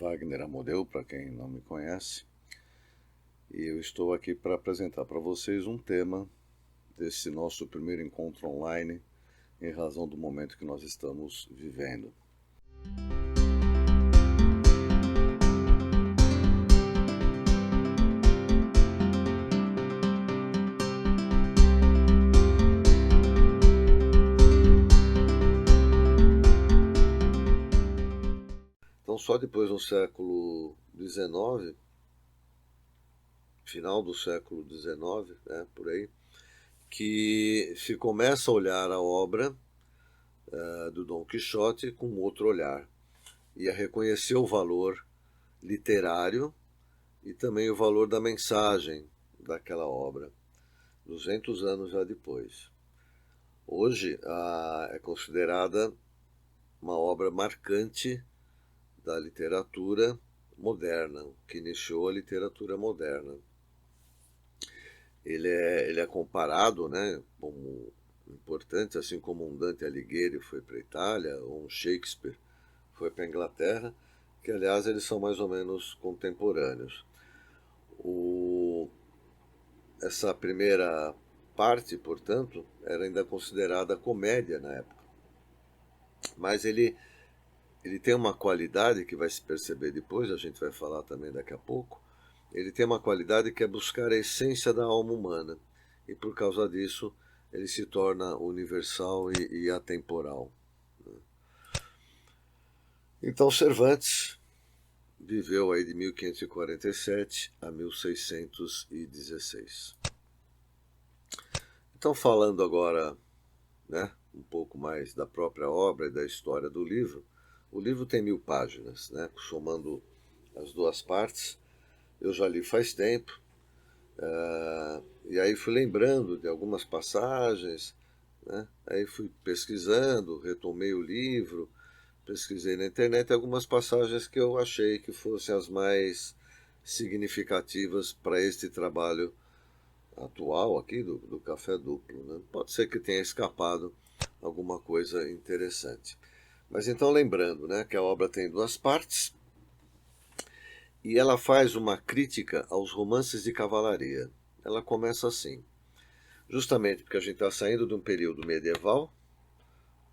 Wagner Amodeu, para quem não me conhece, e eu estou aqui para apresentar para vocês um tema desse nosso primeiro encontro online, em razão do momento que nós estamos vivendo. Então, só depois do século XIX, final do século XIX, por aí, que se começa a olhar a obra do Dom Quixote com outro olhar e a reconhecer o valor literário e também o valor da mensagem daquela obra, 200 anos já depois. Hoje é considerada uma obra marcante da literatura moderna, que iniciou a literatura moderna. Ele é comparado, né, como importante, assim como um Dante Alighieri foi para a Itália, ou um Shakespeare foi para a Inglaterra, que aliás eles são mais ou menos contemporâneos. Essa primeira parte, portanto, era ainda considerada comédia na época. Mas ele tem uma qualidade que vai se perceber depois, a gente vai falar também daqui a pouco. Ele tem uma qualidade que é buscar a essência da alma humana. E por causa disso, ele se torna universal e atemporal. Então, Cervantes viveu aí de 1547 a 1616. Então, falando agora, né, um pouco mais da própria obra e da história do livro, o livro tem 1000 páginas, né, somando as duas partes. Eu já li faz tempo, e aí fui lembrando de algumas passagens, né, aí fui pesquisando, retomei o livro, pesquisei na internet algumas passagens que eu achei que fossem as mais significativas para este trabalho atual aqui do Café Duplo, né? Pode ser que tenha escapado alguma coisa interessante. Mas então lembrando, né, que a obra tem duas partes e ela faz uma crítica aos romances de cavalaria. Ela começa assim, justamente porque a gente está saindo de um período medieval,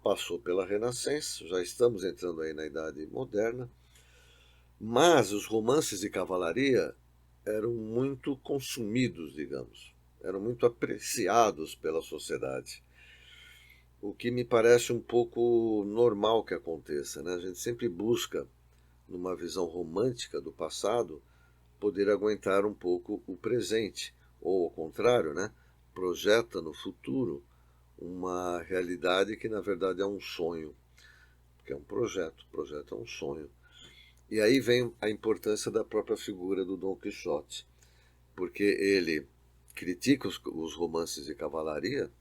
passou pela Renascença, já estamos entrando aí na Idade Moderna, mas os romances de cavalaria eram muito consumidos, digamos, eram muito apreciados pela sociedade, o que me parece um pouco normal que aconteça, né? A gente sempre busca, numa visão romântica do passado, poder aguentar um pouco o presente, ou ao contrário, né? Projeta no futuro uma realidade que na verdade é um sonho, porque é um projeto, o projeto é um sonho. E aí vem a importância da própria figura do Dom Quixote, porque ele critica os romances de cavalaria,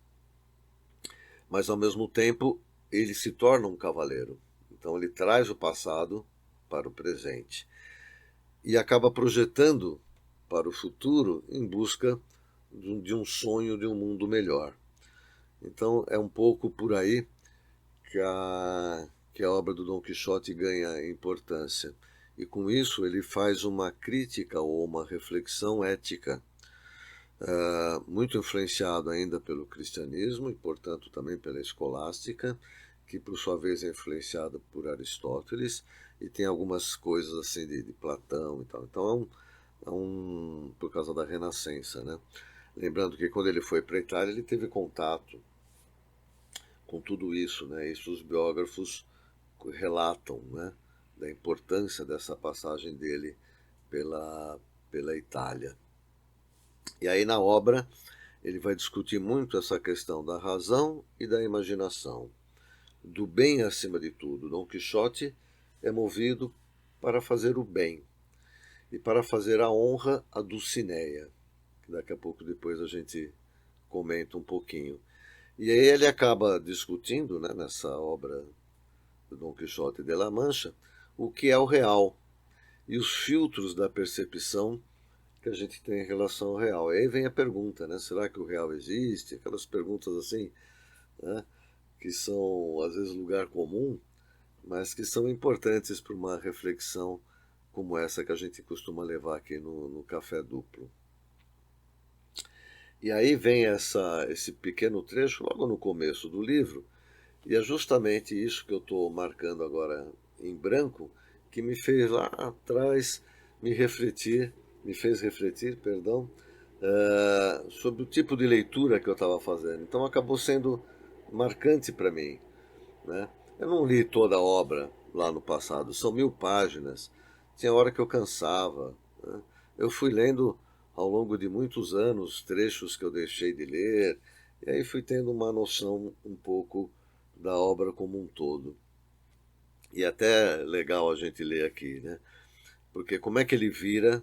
mas ao mesmo tempo ele se torna um cavaleiro. Então ele traz o passado para o presente e acaba projetando para o futuro em busca de um sonho de um mundo melhor. Então é um pouco por aí que a obra do Dom Quixote ganha importância. E com isso ele faz uma crítica ou uma reflexão ética, muito influenciado ainda pelo cristianismo e, portanto, também pela escolástica, que por sua vez é influenciada por Aristóteles e tem algumas coisas assim de Platão e tal. Então por causa da Renascença, né? Lembrando que quando ele foi para a Itália ele teve contato com tudo isso, né? Isso os biógrafos relatam, né? Da importância dessa passagem dele pela Itália. E aí na obra ele vai discutir muito essa questão da razão e da imaginação, do bem acima de tudo. Dom Quixote é movido para fazer o bem e para fazer a honra à Dulcinea, que daqui a pouco depois a gente comenta um pouquinho. E aí ele acaba discutindo, né, nessa obra do Dom Quixote de La Mancha, o que é o real e os filtros da percepção que a gente tem em relação ao real. E aí vem a pergunta, né? Será que o real existe? Aquelas perguntas assim, né? Que são às vezes lugar comum, mas que são importantes para uma reflexão como essa que a gente costuma levar aqui no café duplo. E aí vem esse pequeno trecho logo no começo do livro, e é justamente isso que eu estou marcando agora em branco, que me fez lá atrás me fez refletir, perdão, sobre o tipo de leitura que eu estava fazendo. Então acabou sendo marcante para mim, né? Eu não li toda a obra lá no passado, são 1000 páginas. Tinha hora que eu cansava, né? Eu fui lendo ao longo de muitos anos trechos que eu deixei de ler, e aí fui tendo uma noção um pouco da obra como um todo. E até legal a gente ler aqui, né? Porque como é que ele vira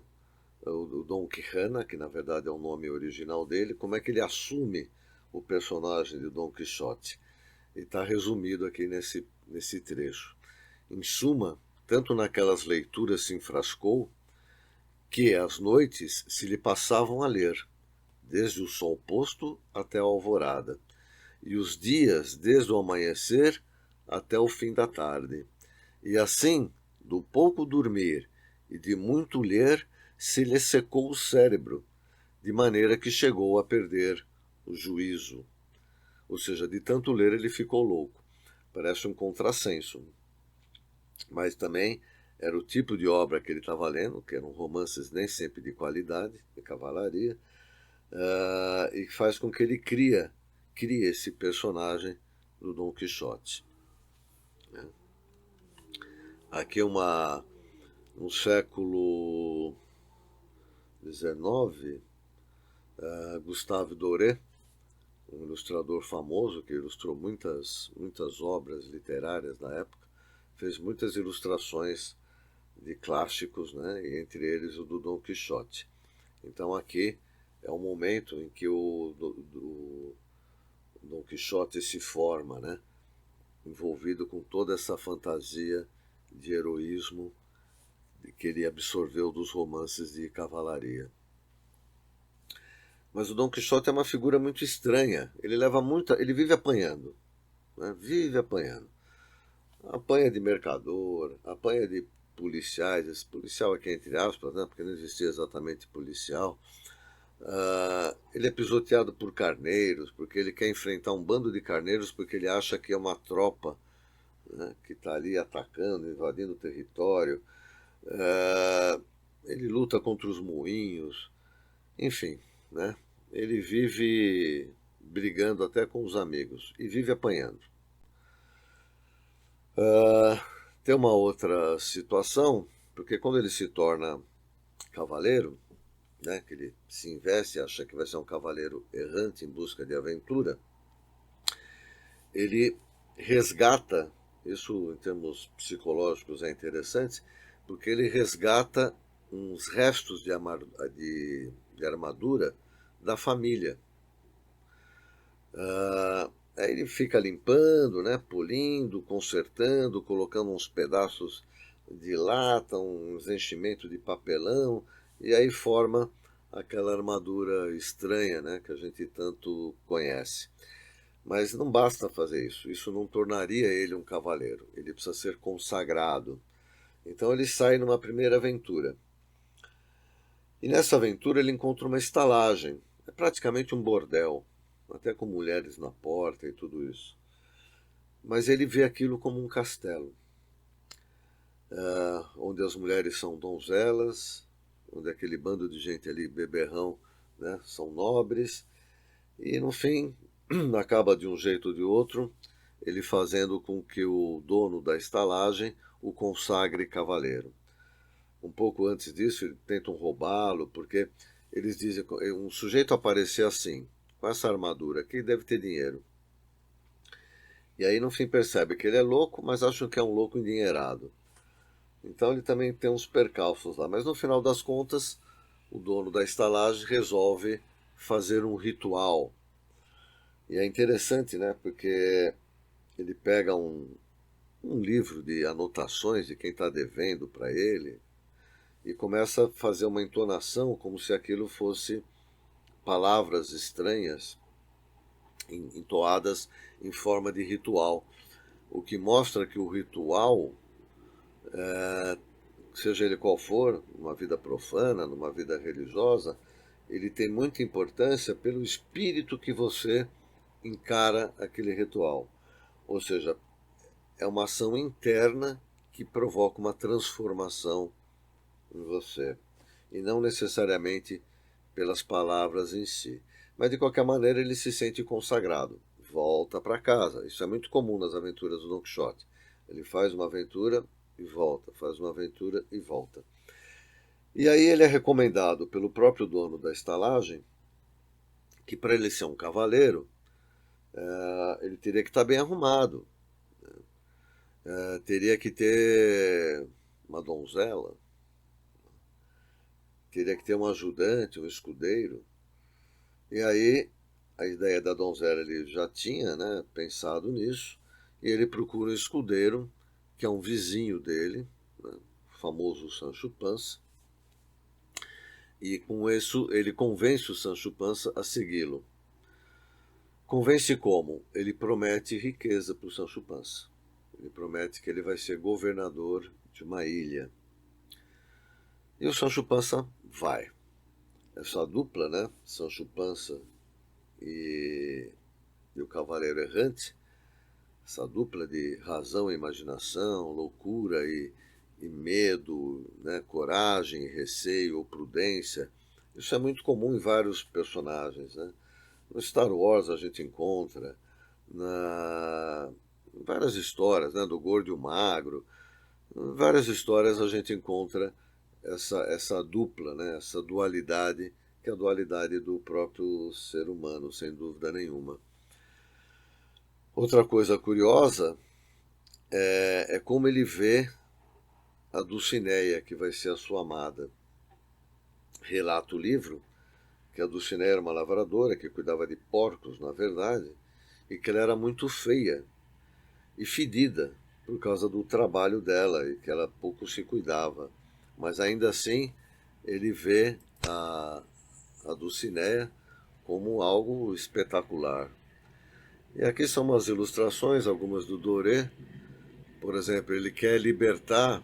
o Dom Quixote, que na verdade é o nome original dele, como é que ele assume o personagem de Dom Quixote? E está resumido aqui nesse trecho. Em suma, tanto naquelas leituras se enfrascou, que as noites se lhe passavam a ler, desde o sol posto até a alvorada, e os dias desde o amanhecer até o fim da tarde. E assim, do pouco dormir e de muito ler, se lhe secou o cérebro, de maneira que chegou a perder o juízo. Ou seja, de tanto ler ele ficou louco. Parece um contrassenso. Mas também era o tipo de obra que ele estava lendo, que eram romances nem sempre de qualidade, de cavalaria, e faz com que ele crie esse personagem do Dom Quixote. Aqui no século XIX, Gustave Doré, um ilustrador famoso que ilustrou muitas obras literárias na época, fez muitas ilustrações de clássicos, né, e entre eles o do Dom Quixote. Então aqui é o momento em que o Dom Quixote se forma, né, envolvido com toda essa fantasia de heroísmo que ele absorveu dos romances de cavalaria. Mas o Dom Quixote é uma figura muito estranha. Ele vive apanhando, né? Vive apanhando. Apanha de mercador, apanha de policiais. Esse policial aqui entre aspas, né? Porque não existia exatamente policial. Ele é pisoteado por carneiros, porque ele quer enfrentar um bando de carneiros, porque ele acha que é uma tropa, né, que está ali atacando, invadindo o território. Ele luta contra os moinhos, enfim, né? Ele vive brigando até com os amigos e vive apanhando. Tem uma outra situação, porque quando ele se torna cavaleiro, né, que ele se investe e acha que vai ser um cavaleiro errante em busca de aventura, ele resgata, isso em termos psicológicos é interessante, porque ele resgata uns restos de armadura da família. Aí ele fica limpando, né, polindo, consertando, colocando uns pedaços de lata, uns enchimentos de papelão, e aí forma aquela armadura estranha, né, que a gente tanto conhece. Mas não basta fazer isso não tornaria ele um cavaleiro, ele precisa ser consagrado. Então ele sai numa primeira aventura. E nessa aventura ele encontra uma estalagem, é praticamente um bordel, até com mulheres na porta e tudo isso. Mas ele vê aquilo como um castelo, onde as mulheres são donzelas, onde aquele bando de gente ali, beberrão, né, são nobres, e no fim acaba de um jeito ou de outro, ele fazendo com que o dono da estalagem o consagre cavaleiro. Um pouco antes disso, tentam roubá-lo, porque eles dizem que um sujeito aparecer assim, com essa armadura aqui, deve ter dinheiro. E aí no fim percebe que ele é louco, mas acham que é um louco endinheirado. Então ele também tem uns percalços lá. Mas no final das contas, o dono da estalagem resolve fazer um ritual. E é interessante, né? Porque ele pega um livro de anotações de quem está devendo para ele e começa a fazer uma entonação como se aquilo fosse palavras estranhas entoadas em forma de ritual, o que mostra que o ritual seja ele qual for, numa vida profana, numa vida religiosa, ele tem muita importância pelo espírito que você encara aquele ritual. Ou seja, é uma ação interna que provoca uma transformação em você, e não necessariamente pelas palavras em si. Mas, de qualquer maneira, ele se sente consagrado. Volta para casa. Isso é muito comum nas aventuras do Don Quixote. Ele faz uma aventura e volta, faz uma aventura e volta. E aí ele é recomendado pelo próprio dono da estalagem que, para ele ser um cavaleiro, ele teria que estar bem arrumado, teria que ter uma donzela, teria que ter um ajudante, um escudeiro. E aí a ideia da donzela ele já tinha, né, pensado nisso, e ele procura um escudeiro, que é um vizinho dele, né, o famoso Sancho Panza, e com isso ele convence o Sancho Panza a segui-lo. Convence como? Ele promete riqueza para o Sancho Panza. Ele promete que ele vai ser governador de uma ilha. E o Sancho Panza vai. Essa dupla, né, Sancho Panza e o Cavaleiro Errante, essa dupla de razão e imaginação, loucura e medo, né, coragem, receio ou prudência, isso é muito comum em vários personagens, né? No Star Wars a gente encontra, em várias histórias, né, do Gordo e o Magro, em várias histórias a gente encontra essa dupla, né, essa dualidade, que é a dualidade do próprio ser humano, sem dúvida nenhuma. Outra coisa curiosa é como ele vê a Dulcinea, que vai ser a sua amada. Relata o livro que a Dulcinea era uma lavradora, que cuidava de porcos, na verdade, e que ela era muito feia e fedida por causa do trabalho dela, e que ela pouco se cuidava. Mas ainda assim, ele vê a Dulcinea como algo espetacular. E aqui são umas ilustrações, algumas do Doré. Por exemplo, ele quer libertar,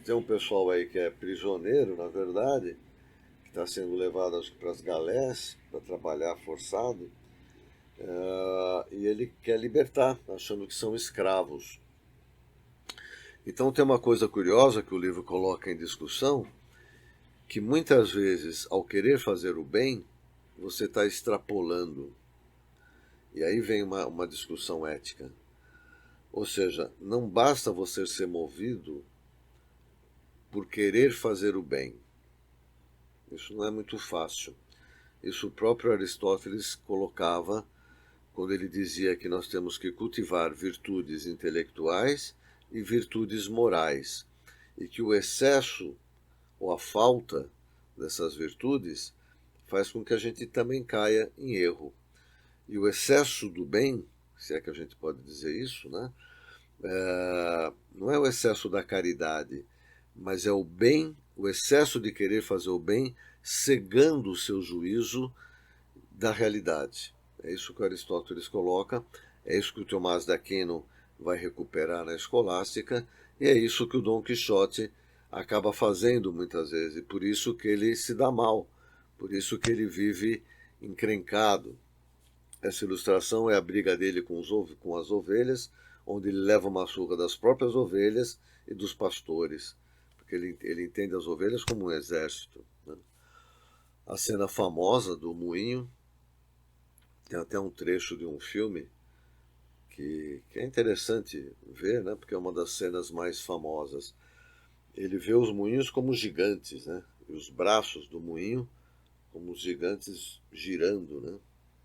tem um pessoal aí que é prisioneiro, na verdade, que está sendo levado, acho que, para as galés, para trabalhar forçado, e ele quer libertar, achando que são escravos. Então tem uma coisa curiosa que o livro coloca em discussão, que muitas vezes, ao querer fazer o bem, você está extrapolando. E aí vem uma discussão ética. Ou seja, não basta você ser movido por querer fazer o bem. Isso não é muito fácil. Isso o próprio Aristóteles colocava quando ele dizia que nós temos que cultivar virtudes intelectuais e virtudes morais, e que o excesso ou a falta dessas virtudes faz com que a gente também caia em erro. E o excesso do bem, se é que a gente pode dizer isso, né? Não é o excesso da caridade, mas é o bem, o excesso de querer fazer o bem, cegando o seu juízo da realidade. É isso que Aristóteles coloca, é isso que o Tomás de Aquino vai recuperar na Escolástica, e é isso que o Dom Quixote acaba fazendo muitas vezes, e por isso que ele se dá mal, por isso que ele vive encrencado. Essa ilustração é a briga dele com as ovelhas, onde ele leva uma surra das próprias ovelhas e dos pastores, porque ele entende as ovelhas como um exército, né? A cena famosa do moinho, tem até um trecho de um filme que é interessante ver, né? Porque é uma das cenas mais famosas. Ele vê os moinhos como gigantes, né? E os braços do moinho como os gigantes girando, né?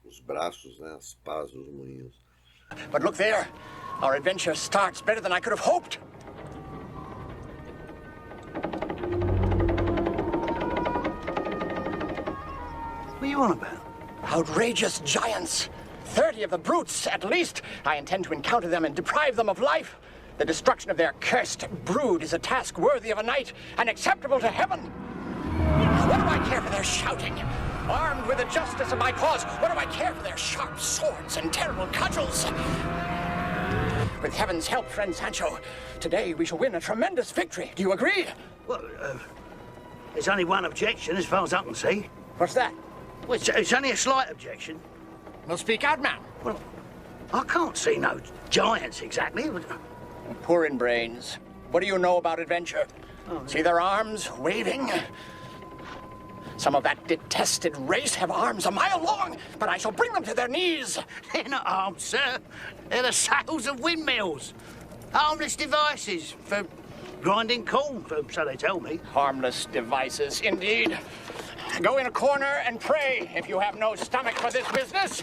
Os braços, né? As pás dos moinhos. But look there, our adventure starts better than I could have hoped. What are you on about? Outrageous giants. 30 of the brutes, at least. I intend to encounter them and deprive them of life. The destruction of their cursed brood is a task worthy of a knight and acceptable to heaven. What do I care for their shouting? Armed with the justice of my cause, what do I care for their sharp swords and terrible cudgels? With heaven's help, friend Sancho, today we shall win a tremendous victory. Do you agree? Well, there's only one objection as far as I can see. What's that? Well, it's only a slight objection. Well, speak out, man. Well, I can't see no giants exactly. Poor in brains. What do you know about adventure? Oh, see their arms waving? Some of that detested race have arms a mile long, but I shall bring them to their knees. They're not arms, sir. They're the sails of windmills. Harmless devices for grinding corn, so they tell me. Harmless devices, indeed. Go in a corner and pray if you have no stomach for this business.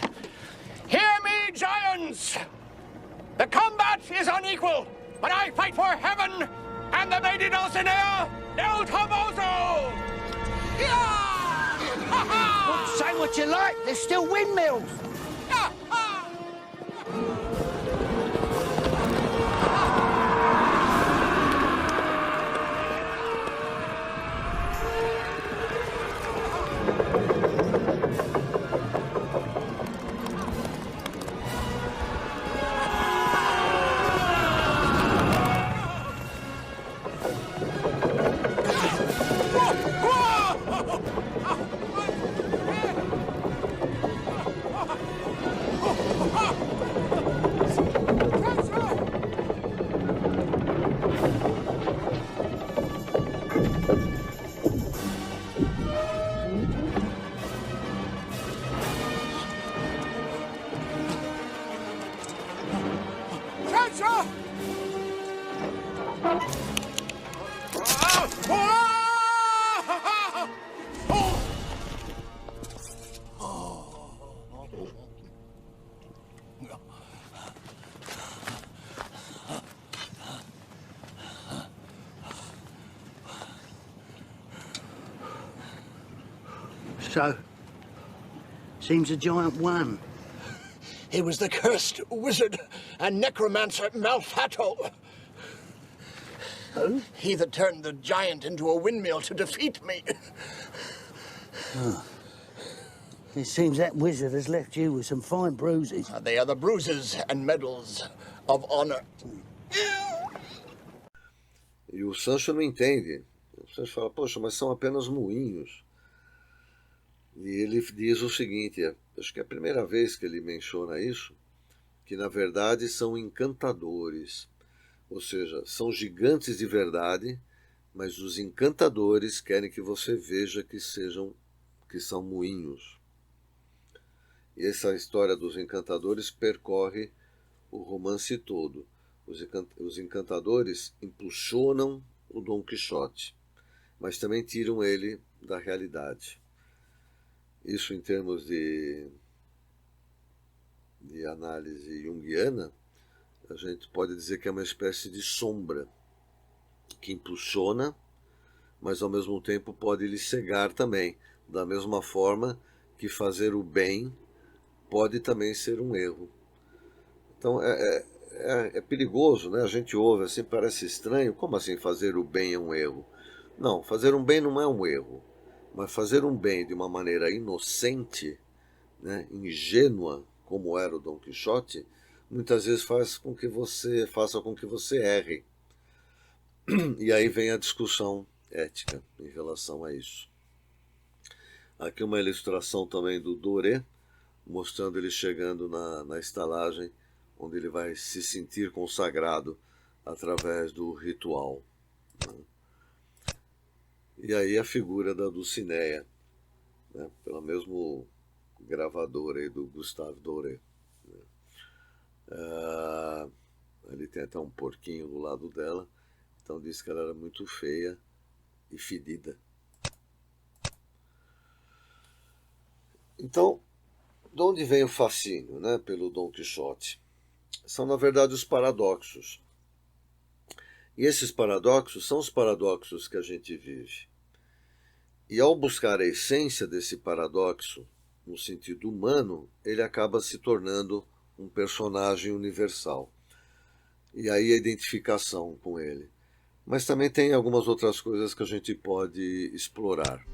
Hear me, giants! The combat is unequal, but I fight for heaven and the Lady Dulcinea del Toboso! Yeah! Well, say what you like, there's still windmills. So, seems the giant won. It was the cursed wizard and necromancer Malfato. Who? He that turned the giant into a windmill to defeat me. Oh. It seems that wizard has left you with some fine bruises. They are the bruises and medals of honor. E o Sancho não entende. O Sancho fala, poxa, mas são apenas moinhos. E ele diz o seguinte, acho que é a primeira vez que ele menciona isso, que na verdade são encantadores. Ou seja, são gigantes de verdade, mas os encantadores querem que você veja que são moinhos. E essa história dos encantadores percorre o romance todo. Os encantadores impulsionam o Dom Quixote, mas também tiram ele da realidade. Isso em termos de análise junguiana, a gente pode dizer que é uma espécie de sombra que impulsiona, mas ao mesmo tempo pode lhe cegar também, da mesma forma que fazer o bem pode também ser um erro. Então é perigoso, né? A gente ouve assim, parece estranho, como assim fazer o bem é um erro? Não, fazer um bem não é um erro, mas fazer um bem de uma maneira inocente, né, ingênua, como era o Dom Quixote, muitas vezes faça com que você erre. E aí vem a discussão ética em relação a isso. Aqui uma ilustração também do Doré, mostrando ele chegando na estalagem, onde ele vai se sentir consagrado através do ritual. E aí a figura da Dulcinea, né, pelo mesmo gravador aí do Gustave Doré. Ali tem até um porquinho do lado dela, então diz que ela era muito feia e fedida. Então, de onde vem o fascínio, né, pelo Dom Quixote? São, na verdade, os paradoxos. E esses paradoxos são os paradoxos que a gente vive. E ao buscar a essência desse paradoxo, no sentido humano, ele acaba se tornando um personagem universal. E aí a identificação com ele. Mas também tem algumas outras coisas que a gente pode explorar.